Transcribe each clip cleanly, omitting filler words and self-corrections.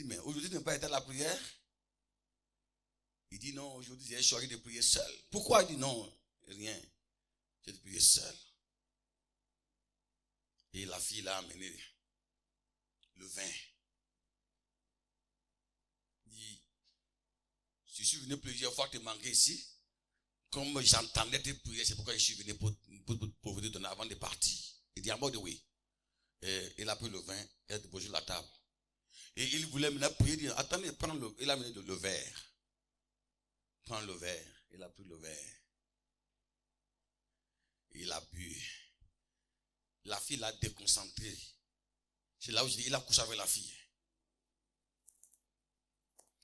dit, mais aujourd'hui tu n'as pas été à la prière? Il dit, non, aujourd'hui j'ai choisi de prier seul. Pourquoi? Il dit, non, rien. J'ai prié seul. Et la fille l'a amené le vin. Il dit, je suis venu plusieurs fois te manquer ici. Comme j'entendais tes prières, c'est pourquoi je suis venu pour te donner avant de partir. Il dit, en mode oui. Et il a pris le vin, il a déposé sur la table. Et il voulait maintenant prier, il dit, attendez, il a amené le verre. Prends le verre. Il a pris le verre. Il a bu. La fille l'a déconcentré. C'est là où je dis, il a couché avec la fille.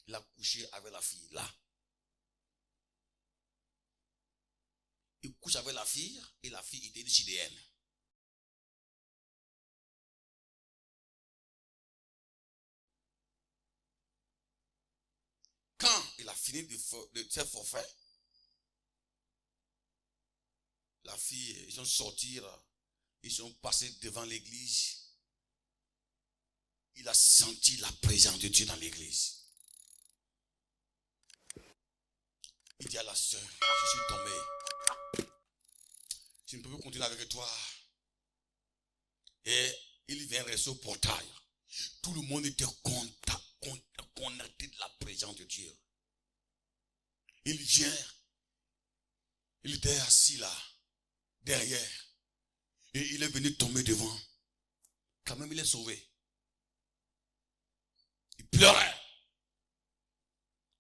Il a couché avec la fille, là. Il couche avec la fille, et la fille était une chidéenne. Quand il a fini de ses forfaits, la fille, ils sont sortis, ils sont passés devant l'église. Il a senti la présence de Dieu dans l'église. Il dit à la sœur, je suis tombé. Je ne peux plus continuer avec toi. Et il vient rester au portail. Tout le monde était connecté de la présence de Dieu. Il vient. Il était assis là, derrière. Et il est venu tomber devant. Quand même, il est sauvé. Il pleurait.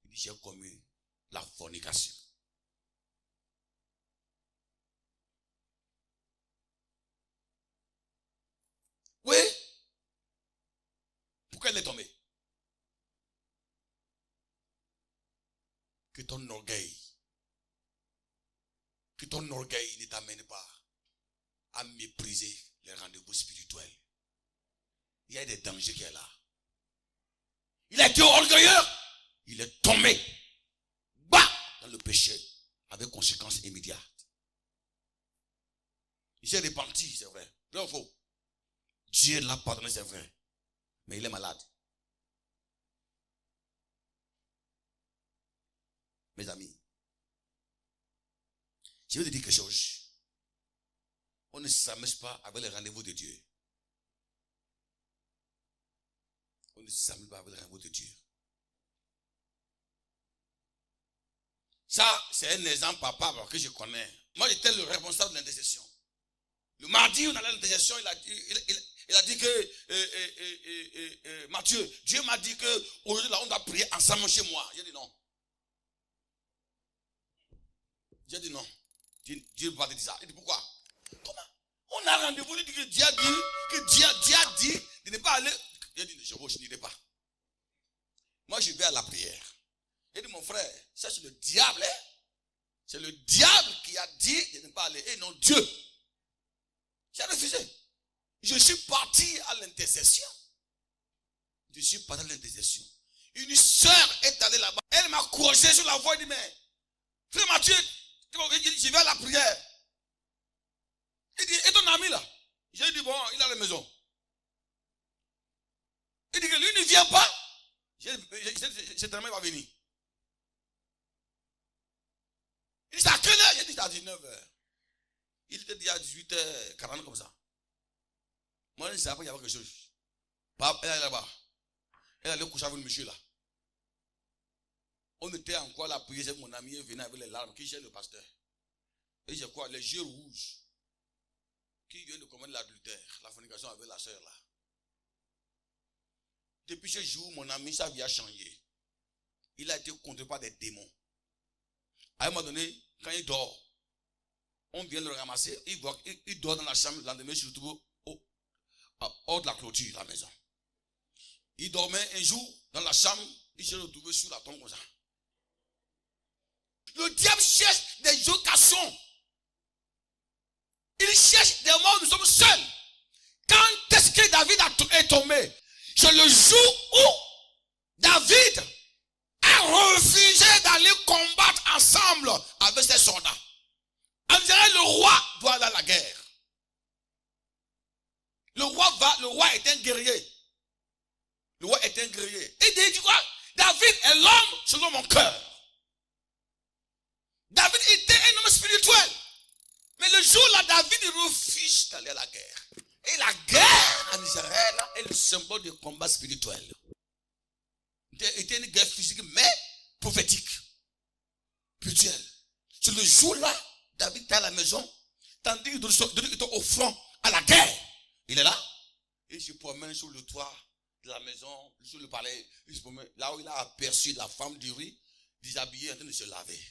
Il dit, j'ai commis la fornication. Oui. Pourquoi elle est tombée? Que ton orgueil ne t'amène pas à mépriser les rendez-vous spirituels. Il y a des dangers qui est là. Il a été orgueilleux. Il est tombé. Bah, dans le péché. Avec conséquences immédiates. Il s'est repenti, c'est vrai. Vrai ou faux? Dieu l'a pardonné, c'est vrai. Mais il est malade. Mes amis, je vais te dire quelque chose. On ne s'amuse pas avec les rendez-vous de Dieu. On ne s'amuse pas avec les rendez-vous de Dieu. Ça, c'est un exemple papa que je connais. Moi, j'étais le responsable de l'intercession. Le mardi, on allait à l'intercession, il a dit que, Mathieu, Dieu m'a dit que aujourd'hui, là, on doit prier ensemble chez moi. J'ai dit non. J'ai dit non. Dieu va te dire ça. Il dit pourquoi? Comment? On a rendez-vous, il dit que Dieu a dit de ne pas aller. J'ai dit, je n'irai pas. Moi, je vais à la prière. J'ai dit, mon frère, ça c'est le diable. Hein? C'est le diable qui a dit de ne pas aller. Et non Dieu. J'ai refusé. Je suis parti à l'intercession. Une soeur est allée là-bas. Elle m'a croisé sur la voie. Elle dit, mais, frère Mathieu, je vais à la prière. Il dit, et ton ami là? J'ai dit, bon, il est à la maison. Il dit que lui ne vient pas. Cet ami va venir. Il dit, c'est à quelle heure? J'ai dit, c'est à 19h. Il était dit à 18h40 comme ça. Moi, je ne savais pas qu'il y avait quelque chose. Elle est là-bas. Elle allait coucher avec le monsieur là. On était encore à la prière, mon ami venait avec les larmes, qui gère le pasteur. Et j'ai quoi? Les yeux rouges. Qui vient de commettre l'adultère, la fornication avec la sœur là. Depuis ce jour, mon ami, sa vie a changé. Il a été contrôlé par des démons. À un moment donné, quand il dort, on vient le ramasser, il dort dans la chambre, le lendemain, il se retrouve hors de la clôture, la maison. Il dormait un jour dans la chambre, il se retrouvait sur la tombe comme ça. Le diable cherche des occasions. Il cherche des moments où nous sommes seuls. Quand est-ce que David est tombé? C'est le jour où David a refusé d'aller combattre ensemble avec ses soldats. En disant, le roi doit aller à la guerre. Le roi est un guerrier. Le roi est un guerrier. Il mon cœur. David était un homme spirituel. Mais le jour-là, David refuse d'aller à la guerre. Et la guerre en Israël est le symbole du combat spirituel. C'était une guerre physique, mais prophétique. Spirituelle. C'est le jour-là, David était à la maison, tandis qu'il était au front à la guerre. Il est là. Et il se promène sur le toit de la maison, sur le palais. Il se promène là où il a aperçu la femme d'Uri, déshabillée, en train de se laver.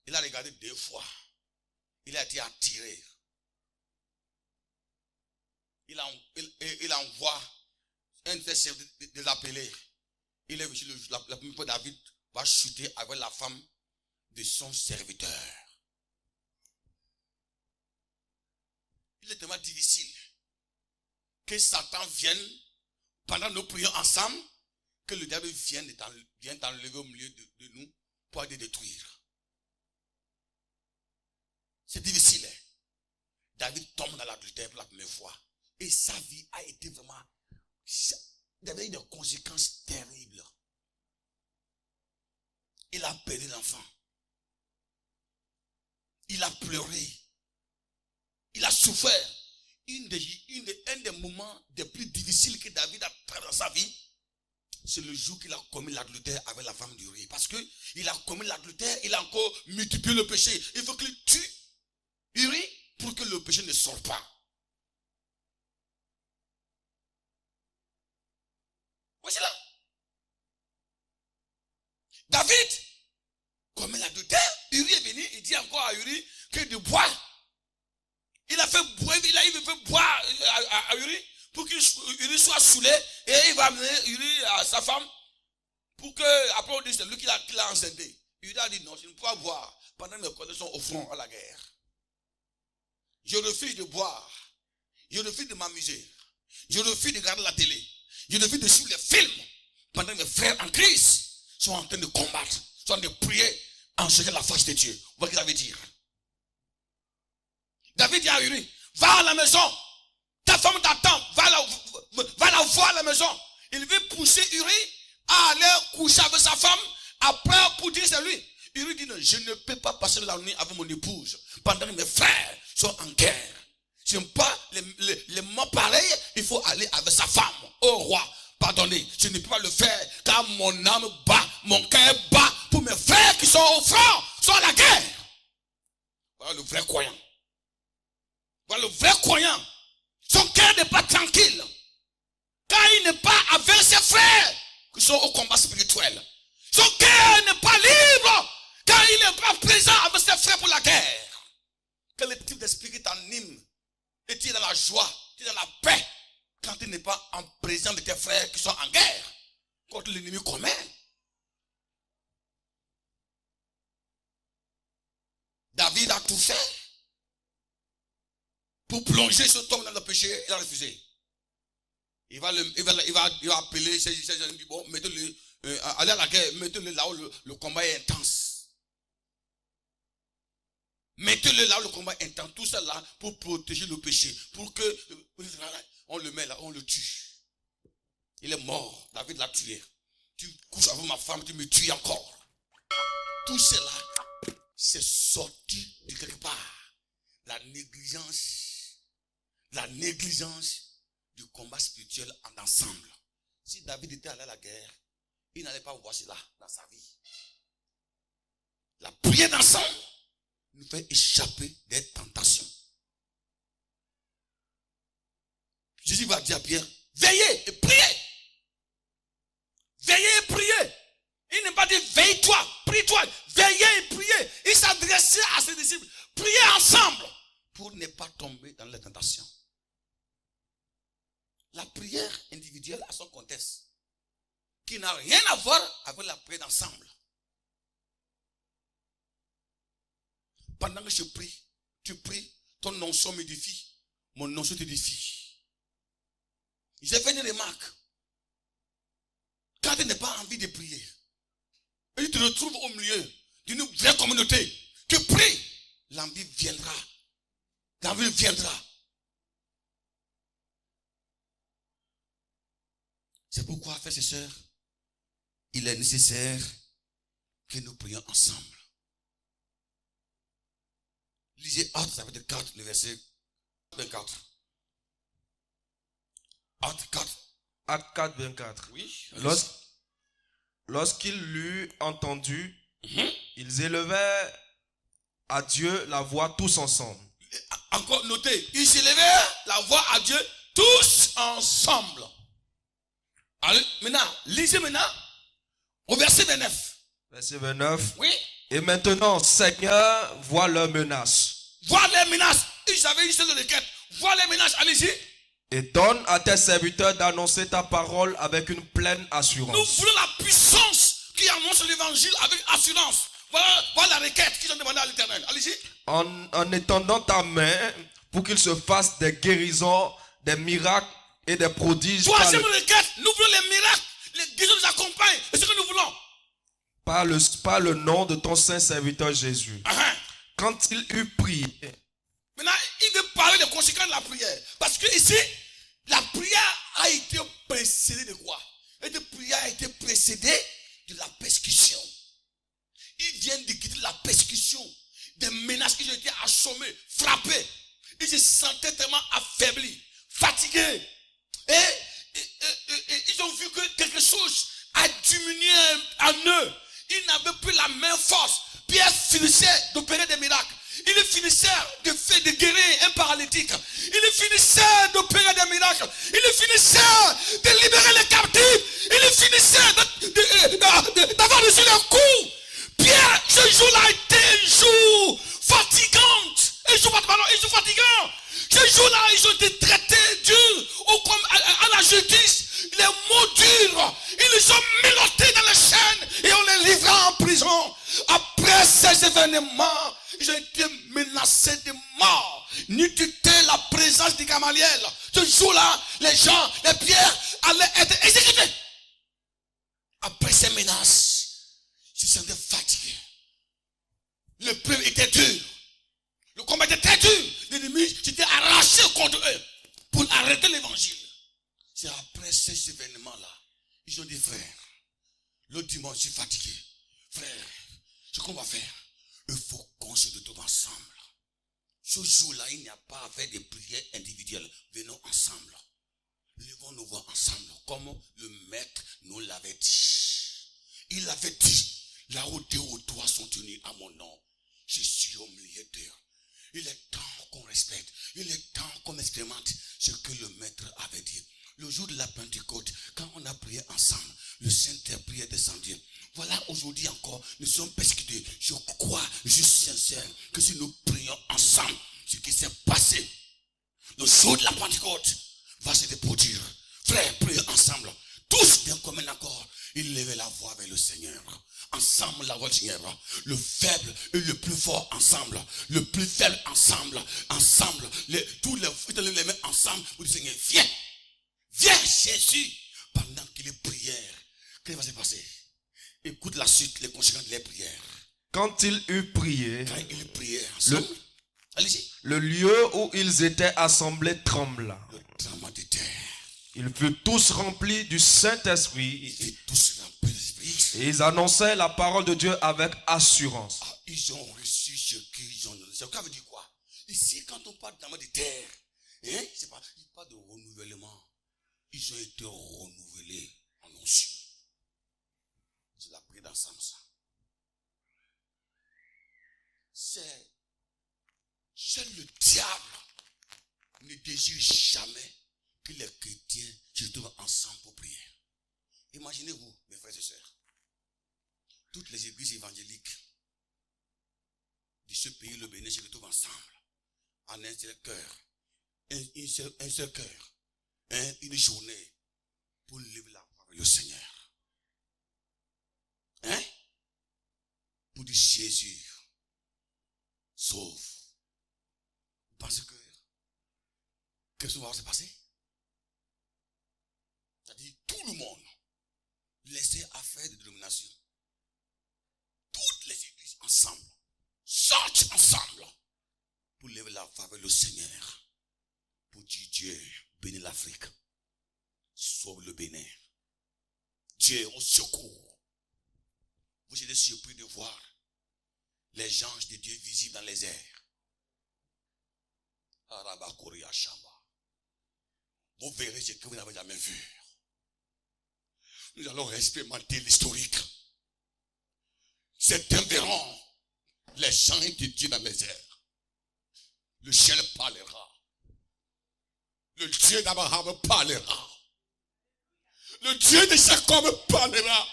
Il a regardé 2 fois. Il a été attiré. Il envoie un de ses chefs de l'appeler. Il est vu la première fois David va chuter avec la femme de son serviteur. Il est tellement difficile que Satan vienne pendant nos prières ensemble, que le diable vienne t'enlever au milieu de nous pour aller détruire. C'est difficile. Hein? David tombe dans l'adultère pour la première fois. Et sa vie a été vraiment... Il y avait des conséquences terribles. Il a perdu l'enfant. Il a pleuré. Il a souffert. Un des moments les plus difficiles que David a traversé dans sa vie, c'est le jour qu'il a commis l'adultère avec la femme d'Uri. Parce qu'il a commis l'adultère, il a encore multiplié le péché. Il faut qu'il tue Uri pour que le péché ne sorte pas. Voici là. David commet l'adultère. Uri est venu, il dit encore à Uri que de boire. Il a fait boire, il a fait boire à Uri pour qu'Uri soit saoulé et il va amener Uri à sa femme pour que, après on dit c'est lui qui l'a enceinté. Uri a dit non, je ne peux pas boire pendant que mes collègues sont au front à la guerre. Je refuse de boire. Je refuse de m'amuser. Je refuse de regarder la télé. Je refuse de suivre les films pendant que mes frères en Christ sont en train de combattre, sont en train de prier en cherchant la face de Dieu. Vous voyez ce que ça veut dire? David dit à Uri, va à la maison. Ta femme t'attend. Va la voir à la maison. Il veut pousser Uri à aller coucher avec sa femme. Après, pour dire c'est lui. Uri dit non, je ne peux pas passer la nuit avec mon épouse pendant que mes frères sont en guerre. Je n'aime pas les mots pareils. Il faut aller avec sa femme. Oh roi, pardonnez, je ne peux pas le faire car mon âme bat, mon cœur bat pour mes frères qui sont au front, sont à la guerre. Voilà le vrai croyant. Voilà le vrai croyant. Son cœur n'est pas tranquille. Car il n'est pas avec ses frères qui sont au combat spirituel. Son cœur n'est pas libre. Car il n'est pas présent avec ses frères pour la guerre. Quel type d'esprit qui t'anime? Et tu es dans la joie, tu es dans la paix. Quand tu n'es pas en présence de tes frères qui sont en guerre contre l'ennemi commun. David a tout fait pour plonger ce homme dans le péché. Il a refusé. Il va appeler ses amis. Bon, mettez-le, allez à la guerre, mettez-le là où le combat est intense. Mettez-le là où le combat est intense. Tout ça là pour protéger le péché. Pour que on le met là, on le tue. Il est mort. David l'a tué. Tu couches avec ma femme, tu me tues encore. Tout cela, c'est sorti de quelque part. La négligence du combat spirituel en ensemble. Si David était allé à la guerre, il n'allait pas voir cela dans sa vie. La prière d'ensemble nous fait échapper des tentations. Jésus va dire à Pierre, veillez et priez. Veillez et priez. Il n'est pas dit veille-toi, prie-toi, veillez et priez. Il s'adressait à ses disciples. Priez ensemble pour ne pas tomber dans les tentations. La prière individuelle a son contexte qui n'a rien à voir avec la prière d'ensemble. Pendant que je prie, tu pries, ton onction m'édifie, mon onction t'édifie. J'ai fait une remarque. Quand tu n'as pas envie de prier, et tu te retrouves au milieu d'une vraie communauté, tu pries, l'envie viendra. L'envie viendra. C'est pourquoi, frères et sœurs, il est nécessaire que nous prions ensemble. Lisez Actes chapitre 4, le verset 24. Actes 4. Acte 4, 24. Oui. Lorsqu'ils l'eurent entendu, ils élevaient à Dieu la voix tous ensemble. Encore notez, ils s'élevèrent la voix à Dieu tous ensemble. Allez, maintenant, lisez maintenant au verset 29. Verset 29. Oui. Et maintenant, Seigneur, vois leurs menaces. Vois les menaces. Ils avaient une seule requête. Vois les menaces. Allez-y. Et donne à tes serviteurs d'annoncer ta parole avec une pleine assurance. Nous voulons la puissance qui annonce l'évangile avec assurance. Voilà la requête qu'ils ont demandé à l'Éternel. Allez-y. En étendant ta main pour qu'il se fasse des guérisons, des miracles et des prodiges. Troisième requête, nous voulons les miracles. Les guérisons nous accompagnent. C'est ce que nous voulons. Par le nom de ton saint serviteur Jésus. Quand il eut prié. Maintenant, il veut parler des conséquences de la prière. Parce que ici, la prière a été précédée de quoi? La prière a été précédée de la persécution. Ils viennent de quitter la persécution, des menaces qui ont été assommés, frappés. Ils se sentaient tellement affaiblis, fatigués. Et ils ont vu que quelque chose a diminué en eux. Ils n'avaient plus la même force. Pierre finissait d'opérer des miracles. Il finissait de guérir un paralytique. Il finissait d'opérer des miracles. Il finissait de libérer les captifs. Il finissait d'avoir reçu leur coup. Pierre, ce jour-là a été un jour fatigant. Un jour fatigant. Ce jour-là, ils ont été traités durs à la justice. Les mots durs. Ils les ont menottés dans les chaînes et on les livra en prison. Après ces événements, ils ont été menacés de mort. N'eût-il la présence de Gamaliel. Ce jour-là, les gens, les pierres allaient être exécutés. Après ces menaces, ils se sentaient fatigués. Le peuple était dur. Le combat était très dur. L'ennemi s'était arraché contre eux pour arrêter l'évangile. C'est après ces événements-là, ils ont dit, frère, le dimanche, je suis fatigué. Frère, ce qu'on va faire, il faut qu'on se retrouve ensemble. Ce jour-là, il n'y a pas à faire des prières individuelles. Venons ensemble. Levons nos voix ensemble, comme le maître nous l'avait dit. Il avait dit, là où deux ou trois sont unis à mon nom, je suis au milieu d'eux. Il est temps qu'on respecte. Il est temps qu'on expérimente ce que le maître avait dit. Le jour de la Pentecôte, quand on a prié ensemble, le Saint-Esprit est descendu. Voilà, aujourd'hui encore, nous sommes persécutés. Je crois, je suis sincère, que si nous prions ensemble, ce qui s'est passé, le jour de la Pentecôte va se produire. Frères, prions ensemble. Tous d'un commun accord, ils levaient la voix vers le Seigneur. Ensemble, la voix du Seigneur. Le faible et le plus fort ensemble. Le plus faible ensemble. Ensemble. Tous les mains ensemble pour le Seigneur. Viens. Viens, Jésus. Pendant qu'il est prière, qu'est-ce qui va se passer? Écoute la suite, les conséquences de les prières. Quand il eut prié, allez-y. Le lieu où ils étaient assemblés trembla. Le tremblement de terre. Ils furent tous remplis du Saint-Esprit. Et ils annonçaient la parole de Dieu avec assurance. Ils ont reçu ce qu'ils ont donné. Ça veut dire quoi? Ici, quand on parle de terre, c'est pas, il parle de renouvellement. Ils ont été renouvelés en onction. C'est la prière d'ensemble, ça. C'est le diable ne désire jamais que les chrétiens se retrouvent ensemble pour prier. Imaginez-vous, mes frères et sœurs, toutes les églises évangéliques de ce pays, le Bénin, se retrouvent ensemble, en un seul cœur, un seul cœur, une journée, pour lever la voix vers le Seigneur. Pour dire Jésus, sauve. Vous pensez que qu'est-ce qui va se passer? C'est-à-dire tout le monde laissez affaire de dénomination. Toutes les églises ensemble sortent ensemble pour lever la voix vers le Seigneur. Pour dire Dieu, bénis l'Afrique. Sauve le Bénin. Dieu au secours. vous êtes surpris de voir les anges de Dieu visibles dans les airs. Vous verrez ce que vous n'avez jamais vu. Nous allons expérimenter l'historique. Certains verront les anges de Dieu dans les airs. Le ciel parlera. Le Dieu d'Abraham parlera. Le Dieu de Jacob parlera.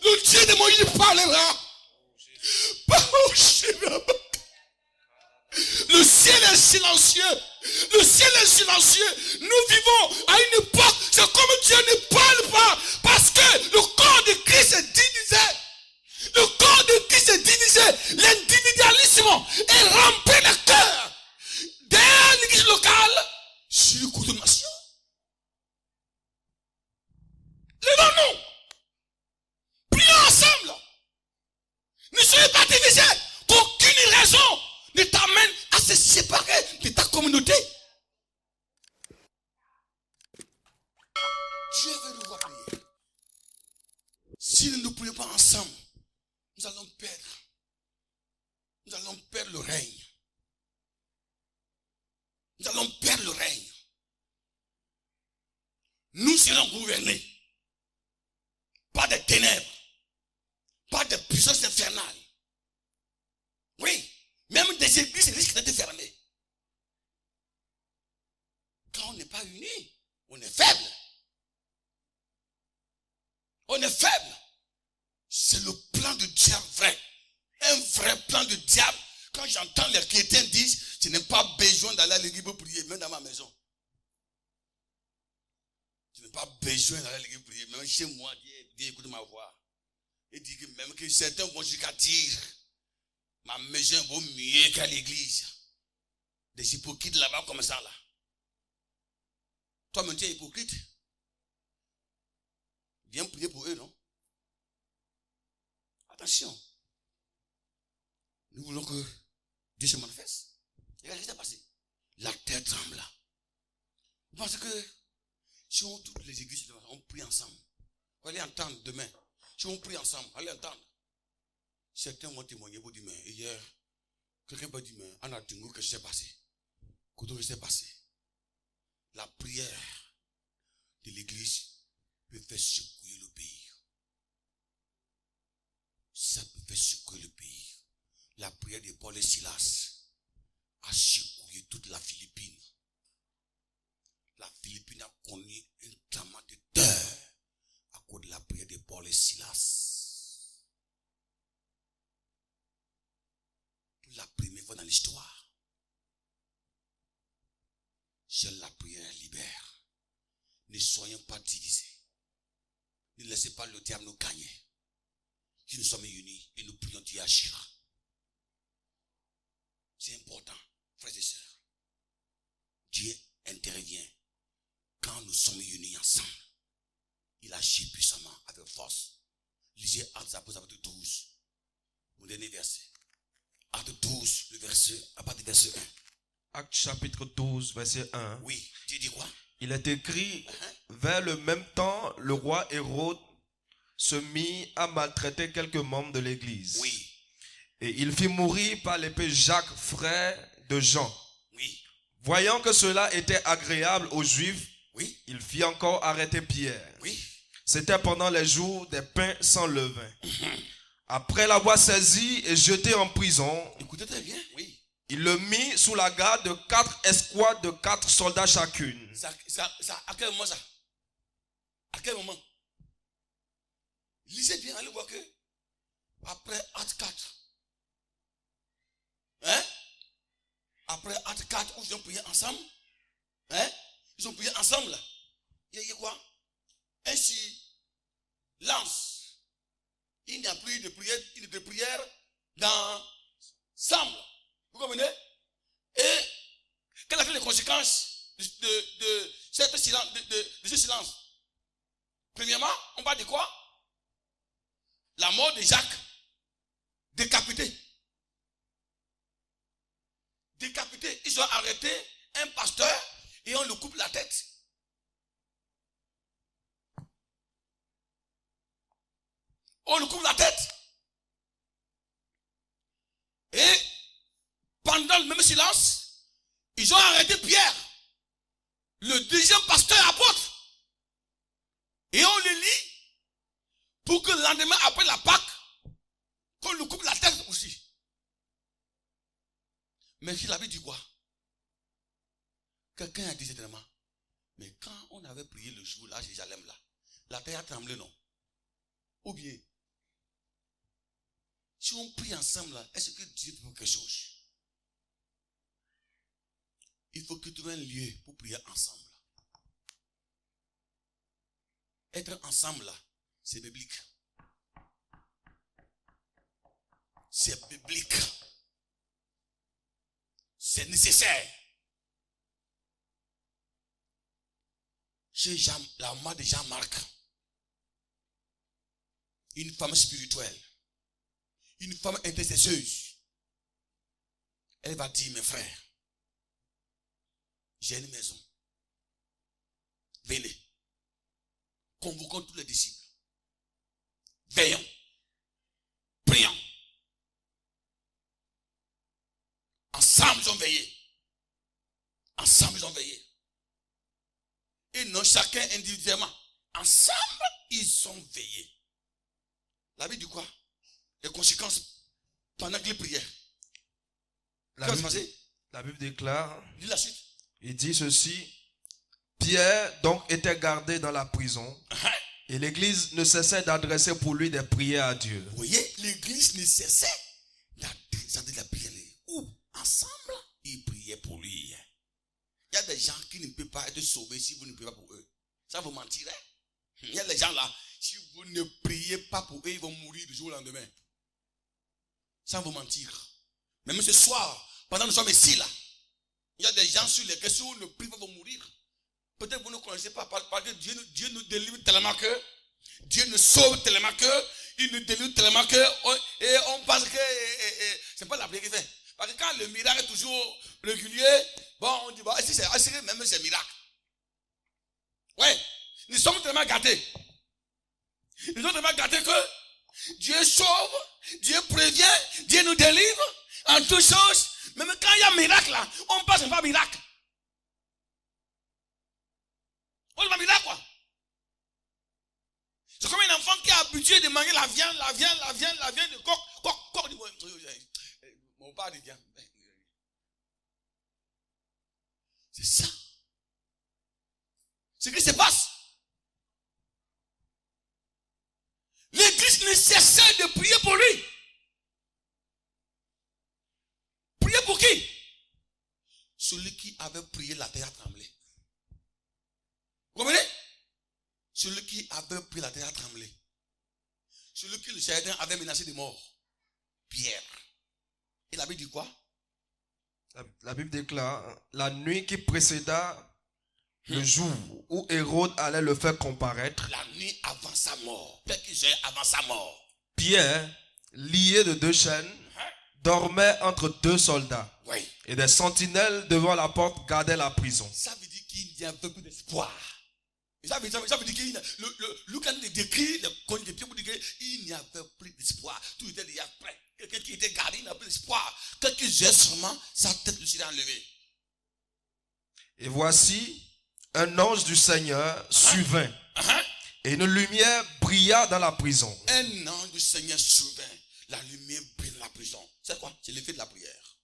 Le Dieu de Moïse parlera. Le ciel est silencieux. Le ciel est silencieux. Nous vivons à une époque, c'est comme Dieu ne parle pas. Parce que le corps de Christ est divisé. Le corps de Christ est divisé. L'individualisme est rempli de cœur. Dès l'église locale, sur le coup de nation. Levons-nous. Prions ensemble. Ne soyez pas divisés. Qu'aucune raison ne t'amène à se séparer de ta communauté. Dieu veut nous voir prier. Si nous ne prions pas ensemble, nous allons perdre. Nous allons perdre le règne. Nous allons perdre le règne. Nous serons gouvernés par des ténèbres, par des puissances infernales. Oui, même des églises risquent d'être fermées. Quand on n'est pas unis, on est faible. On est faible. C'est le plan de diable vrai. Un vrai plan de diable. Quand j'entends les chrétiens dire, je n'ai pas besoin d'aller à l'église pour prier, même dans ma maison. Je n'ai pas besoin d'aller à l'église pour prier, même chez moi, Dieu écoute ma voix. Et dit que même que certains vont jusqu'à dire, ma maison vaut mieux qu'à l'église. Des hypocrites là-bas comme ça là. Toi-même tu es hypocrite. Viens prier pour eux, non? Attention. Nous voulons que Dieu se manifeste. Regardez ce qui s'est passé. La terre trembla. Vous pensez que si on toutes les églises, on prie ensemble. Vous allez entendre demain. Si on prie ensemble, allez entendre. Certains vont témoigner pour dire, mais hier, quelqu'un peut dire, mais en Atingo, qu'est-ce qui s'est passé? Qu'est-ce qui s'est passé? La prière de l'église peut faire secouer le pays. Ça peut faire secouer le pays. La prière de Paul et Silas a secoué toute la Philippine. La Philippine a connu un clamant de terre à cause de la prière de Paul et Silas. Pour la première fois dans l'histoire, seule la prière libère. Ne soyons pas divisés. Ne laissez pas le diable nous gagner. Si nous sommes unis et nous prions, Dieu agira. C'est important, frères et sœurs. Dieu intervient quand nous sommes unis ensemble. Il agit puissamment, avec force. Lisez Actes apôtres 12. Mon dernier verset. Actes 12, le verset, à partir du verset 1. Actes chapitre 12, verset 1. Oui, Dieu dit quoi? Il est écrit, vers le même temps, le roi Hérode se mit à maltraiter quelques membres de l'église. Oui. Et il fit mourir par l'épée Jacques, frère de Jean. Oui. Voyant que cela était agréable aux Juifs, Oui. il fit encore arrêter Pierre. Oui. C'était pendant les jours des pains sans levain. Après l'avoir saisi et jeté en prison, Écoutez très bien. Oui. il le mit sous la garde de 4 escouades de 4 soldats chacune. Ça, à quel moment ça? À quel moment? Lisez bien, allez voir que après Acte 4. Hein? Après Acte 4, où ils ont prié ensemble. Hein? Ils ont prié ensemble là. Il y a quoi? Ainsi, lance. Il n'y a plus de prière d'ensemble. Vous comprenez? Et quelles sont les conséquences de ce silence? Premièrement, on parle de quoi? La mort de Jacques. Décapité. Décapité. Ils ont arrêté un pasteur et on lui coupe la tête. On lui coupe la tête. Et pendant le même silence, ils ont arrêté Pierre, le deuxième pasteur apôtre. Et on le lit pour que le lendemain, après la Pâque, qu'on lui coupe la tête aussi. Mais il avait dit quoi? Quelqu'un a dit certainement, mais quand on avait prié le jour là, à Jérusalem là, la terre a tremblé, non? Ou bien, si on prie ensemble là, est-ce que Dieu peut faire quelque chose? Il faut que tu aies un lieu pour prier ensemble. Être ensemble là, c'est biblique. C'est biblique. C'est nécessaire. Chez la maman de Jean-Marc, une femme spirituelle, une femme intercesseuse, elle va dire, mes frères, j'ai une maison. Venez. Convoquons tous les disciples. Veillons. Prions. Ensemble, ils ont veillé. Ensemble, ils ont veillé. Et non chacun individuellement. Ensemble, ils ont veillé. La Bible dit quoi? Les conséquences pendant que les prières. La Bible déclare, Dis la suite. il dit ceci, Pierre donc était gardé dans la prison et l'église ne cessait d'adresser pour lui des prières à Dieu. Vous voyez, l'église ne cessait d'adresser la prière. Où? Ensemble, ils priaient pour lui. Il y a des gens qui ne peuvent pas être sauvés si vous ne priez pas pour eux. Ça vous mentirait? Il y a des gens là, si vous ne priez pas pour eux, ils vont mourir du jour au lendemain. Sans vous mentir. Mais même ce soir, pendant que nous sommes ici là, il y a des gens sur lesquels si on ne prie pas, vont mourir. Peut-être que vous ne connaissez pas, parce que Dieu nous délivre tellement que, Dieu nous sauve tellement que, il nous délivre tellement que, et on pense que, c'est pas la prière qu'il fait. Parce que quand le miracle est toujours régulier, bon, on dit, bon, si c'est même c'est miracle. Ouais, nous sommes tellement gâtés. Nous sommes tellement gâtés que Dieu sauve, Dieu prévient, Dieu nous délivre en toutes choses. Même quand il y a miracle là, on passe pas miracle. On pas miracle quoi. C'est comme un enfant qui est habitué de manger la viande de coq. Mon père dit bien. C'est ça. C'est ce qui se passe. L'église ne cessait de prier pour lui. Prier pour qui? Celui qui avait prié, la terre a tremblé. Vous comprenez? Celui qui avait prié, la terre a tremblé. Celui qui le Satan avait menacé de mort. Pierre. Et la Bible dit quoi? La Bible déclare, la nuit qui précéda le jour où Hérode allait le faire comparaître, la nuit avant sa mort, quelques heures avant sa mort, Pierre, lié de 2 chaînes, dormait entre 2 soldats. Oui. Et des sentinelles devant la porte gardaient la prison. Ça veut dire qu'il n'y avait plus d'espoir. Ça veut dire qu'il Luc a décrit le cogne de Pierre pour dire qu'il n'y avait plus d'espoir. Tout était déjà prêt. Quelqu'un qui était gardé, il n'a plus d'espoir. Quelques heures seulement, sa tête lui s'est enlevée. Et voici, un ange du Seigneur survint. Et une lumière brilla dans la prison. Un ange du Seigneur survint. La lumière brille dans la prison. C'est quoi? C'est l'effet de la prière.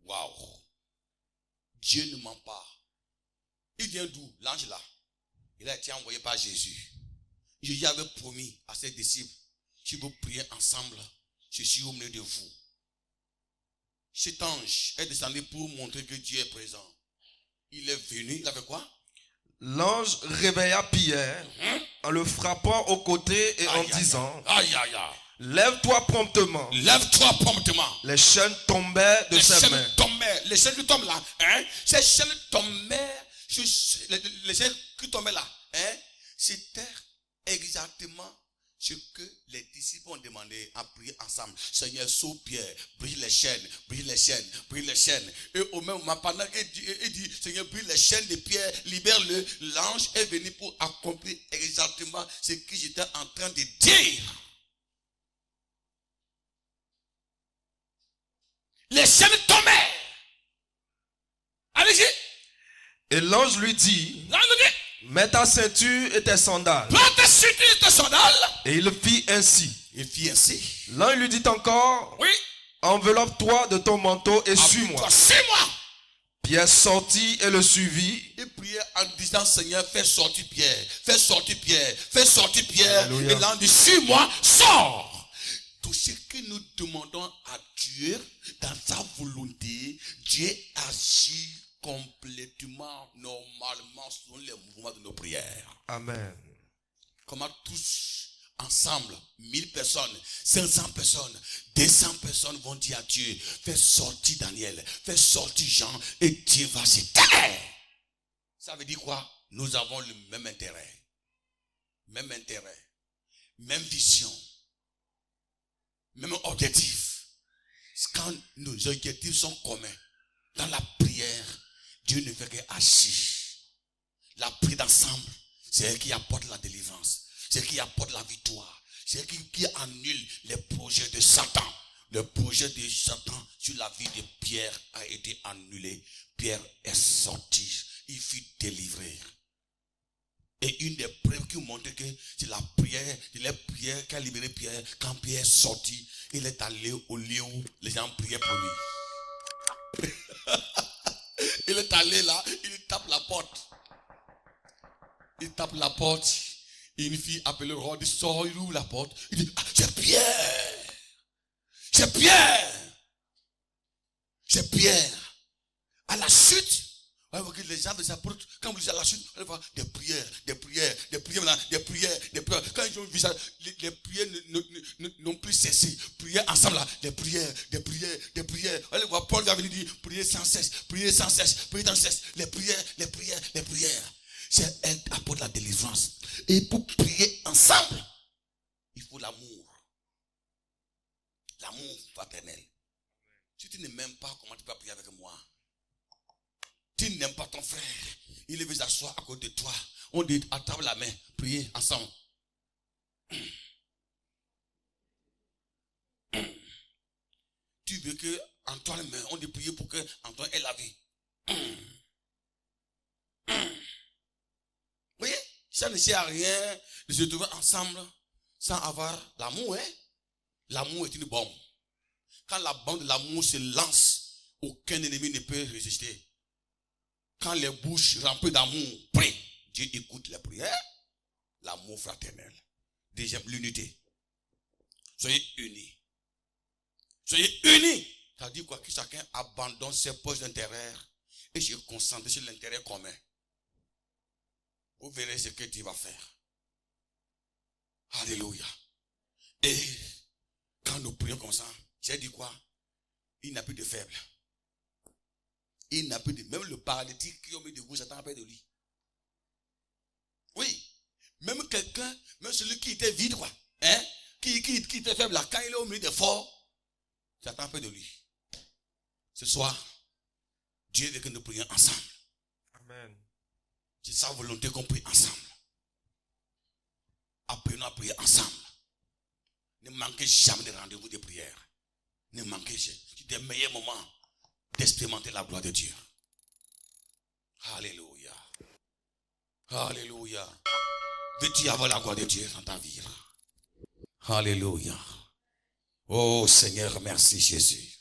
Waouh! Dieu ne ment pas. Il vient d'où? L'ange là. Il a été envoyé par Jésus. Jésus avait promis à ses disciples, si vous priez ensemble, je suis au milieu de vous. Cet ange est descendu pour montrer que Dieu est présent. Il est venu, il a fait quoi? L'ange réveilla Pierre en le frappant au côté et en disant, lève-toi promptement. Lève-toi promptement. Les chaînes tombaient de ses mains. Les chaînes qui tombent là, ces chaînes tombaient, les chaînes qui tombaient là, c'était exactement ce que les disciples ont demandé à prier ensemble. Seigneur, sauve Pierre, brise les chaînes, brise les chaînes, brise les chaînes. Et au même moment, pendant qu'il dit, Seigneur, brise les chaînes de Pierre, libère-le, l'ange est venu pour accomplir exactement ce que j'étais en train de dire. chaînes tombèrent. Allez-y. Et l'ange lui dit, Là, il nous dit, mets ta ceinture et tes sandales. prends tes ceintures et tes sandales. Et il fit ainsi. Il fit ainsi. L'ange lui dit encore, Oui. enveloppe-toi de ton manteau et suis-moi. Suis-moi. Pierre sortit et le suivit. Il priait en disant, Seigneur, fais sortir Pierre. Fais sortir Pierre. Fais sortir Pierre. Alléluia. Et l'ange dit, suis-moi, sors. Tout ce que nous demandons à Dieu, dans sa volonté, Dieu agit complètement, normalement, selon les mouvements de nos prières. Amen. Comment tous ensemble, 1000 personnes, 500 personnes, 200 personnes vont dire à Dieu, fais sortir Daniel, fais sortir Jean, et Dieu va se taire. Ça veut dire quoi? Nous avons le même intérêt, même vision, même objectif. Quand nos objectifs sont communs, dans la prière, Dieu ne fait qu'agir. La prière d'ensemble, c'est elle qui apporte la délivrance. C'est elle qui apporte la victoire. C'est elle qui annule les projets de Satan. Le projet de Satan sur la vie de Pierre a été annulé. Pierre est sorti. Il fut délivré. Et une des preuves qui montre que c'est la prière qui a libéré Pierre. Quand Pierre est sorti, il est allé au lieu où les gens priaient pour lui. Il est allé là, il tape la porte. Il tape la porte. Et une fille appelée le roi, il sort, il ouvre la porte. Il dit, ah, c'est Pierre. C'est Pierre. C'est Pierre. À la chute, les gens des apôtres, quand vous lisez à la chute, vous allez voir des prières. Quand ils ont vu ça, les prières n'ont plus cessé. Prières ensemble là, des prières. Vous allez voir Paul va venir dire, priez sans cesse. Les prières. C'est elle qui apporte la délivrance. Et pour prier ensemble, il faut l'amour. L'amour fraternel. Si tu ne m'aimes pas, comment tu peux prier avec moi? Tu n'aimes pas ton frère. Il veut s'asseoir à côté de toi. On dit, attrape la main, priez ensemble. Tu veux que Antoine meure, on dit prier pour que Antoine ait la vie. Vous voyez, ça ne sert à rien de se trouver ensemble sans avoir l'amour. Hein? L'amour est une bombe. Quand la bombe de l'amour se lance, aucun ennemi ne peut résister. Quand les bouches remplies d'amour prient, Dieu écoute les prières. L'amour fraternel. Deuxième, l'unité. Soyez unis. Ça dit quoi? Que chacun abandonne ses poches d'intérêt et se concentre sur l'intérêt commun. Vous verrez ce que Dieu va faire. Alléluia. Et quand nous prions comme ça, j'ai dit quoi? Il n'a plus de faible. Il n'a plus de... Même le paralytique qui a mis debout, Satan a peur de lui. Oui. Même quelqu'un, même celui qui était vide, quoi. Hein? Qui était faible là, quand il est au milieu des forts, Satan a peur de lui. Ce soir, Dieu veut que nous prions ensemble. Amen. C'est sa volonté qu'on prie ensemble. Apprenons à prier ensemble. Ne manquez jamais de rendez-vous de prière. Ne manquez jamais. C'est des meilleurs moments d'expérimenter la gloire de Dieu. Alléluia. Alléluia. Veux-tu avoir la gloire de Dieu dans ta vie? Alléluia. Oh Seigneur, merci Jésus.